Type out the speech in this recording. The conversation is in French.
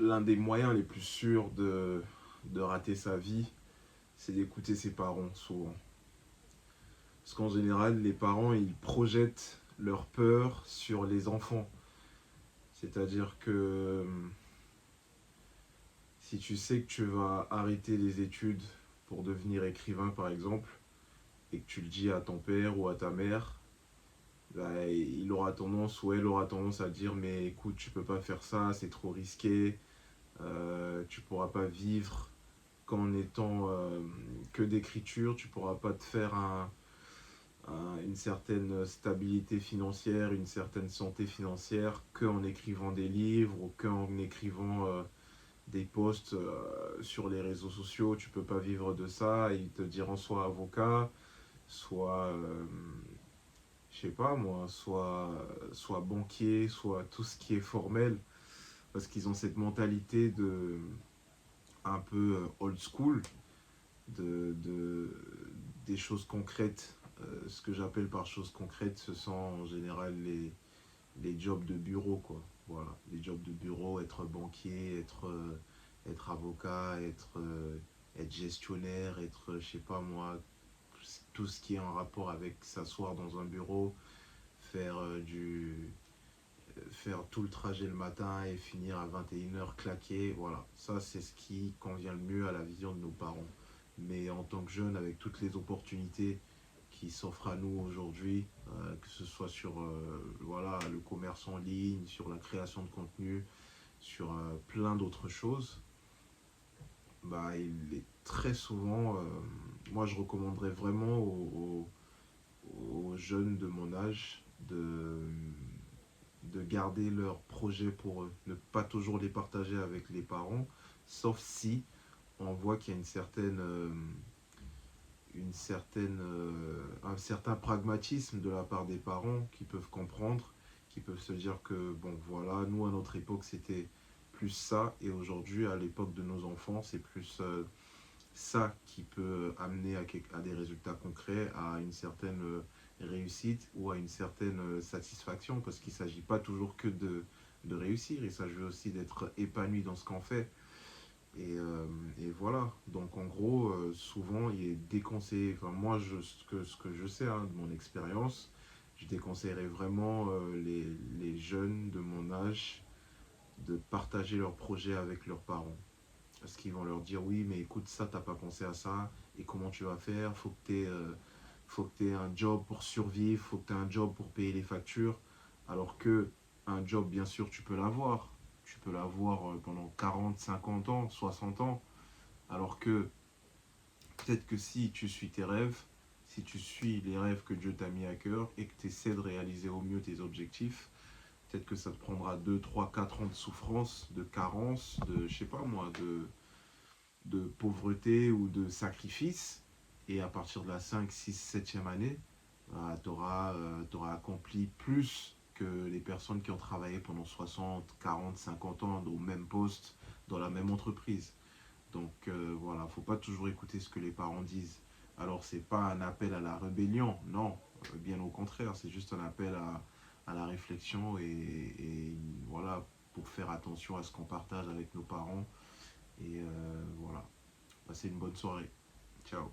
l'un des moyens les plus sûrs de rater sa vie, c'est d'écouter ses parents souvent. Parce qu'en général, les parents, ils projettent leur peur sur les enfants. C'est-à-dire que si tu sais que tu vas arrêter les études pour devenir écrivain, par exemple, et que tu le dis à ton père ou à ta mère, bah, il aura tendance ou elle aura tendance à dire mais écoute, tu peux pas faire ça, c'est trop risqué, tu pourras pas vivre qu'en étant que d'écriture, tu pourras pas te faire une certaine stabilité financière, une certaine santé financière qu'en écrivant des livres ou qu'en écrivant des posts sur les réseaux sociaux. Tu peux pas vivre de ça. Ils te diront soit avocat, soit, je sais pas moi, soit banquier, soit tout ce qui est formel, parce qu'ils ont cette mentalité de un peu old school, de des choses concrètes. Ce que j'appelle par choses concrètes, ce sont en général les jobs de bureau, quoi. Voilà, les jobs de bureau, être banquier, être avocat, être gestionnaire, être, je sais pas moi, tout ce qui est en rapport avec s'asseoir dans un bureau, faire faire tout le trajet le matin et finir à 21 heures claqué. Voilà, ça c'est ce qui convient le mieux à la vision de nos parents. Mais en tant que jeune, avec toutes les opportunités qui s'offrent à nous aujourd'hui, que ce soit sur voilà, le commerce en ligne, sur la création de contenu, sur plein d'autres choses, bah, il est très souvent, moi je recommanderais vraiment aux jeunes de mon âge de garder leurs projets pour eux, ne pas toujours les partager avec les parents, sauf si on voit qu'il y a un certain pragmatisme de la part des parents qui peuvent comprendre, qui peuvent se dire que, bon, voilà, nous à notre époque c'était plus ça, et aujourd'hui à l'époque de nos enfants c'est plus ça qui peut amener à des résultats concrets, à une certaine réussite ou à une certaine satisfaction, parce qu'il ne s'agit pas toujours que de réussir, il s'agit aussi d'être épanoui dans ce qu'on fait. Et voilà, donc en gros, souvent il est déconseillé, enfin moi ce que je sais de mon expérience, je déconseillerais vraiment les jeunes de mon âge de partager leurs projets avec leurs parents. Parce qu'ils vont leur dire oui, mais écoute, ça, t'as pas pensé à ça, et comment tu vas faire? Faut que tu aies un job pour survivre, faut que tu aies un job pour payer les factures. Alors que un job, bien sûr, tu peux l'avoir. Tu peux l'avoir pendant 40, 50 ans, 60 ans. Alors que peut-être que si tu suis tes rêves, si tu suis les rêves que Dieu t'a mis à cœur et que tu essaies de réaliser au mieux tes objectifs, peut-être que ça te prendra 2, 3, 4 ans de souffrance, de carence, de, je sais pas moi, de pauvreté ou de sacrifice. Et à partir de la 5, 6, 7e année, tu auras accompli plus que les personnes qui ont travaillé pendant 60, 40, 50 ans au même poste, dans la même entreprise. Donc voilà, il ne faut pas toujours écouter ce que les parents disent. Alors c'est pas un appel à la rébellion, non, bien au contraire, c'est juste un appel à la réflexion et voilà, pour faire attention à ce qu'on partage avec nos parents. Et voilà, passez une bonne soirée. Ciao.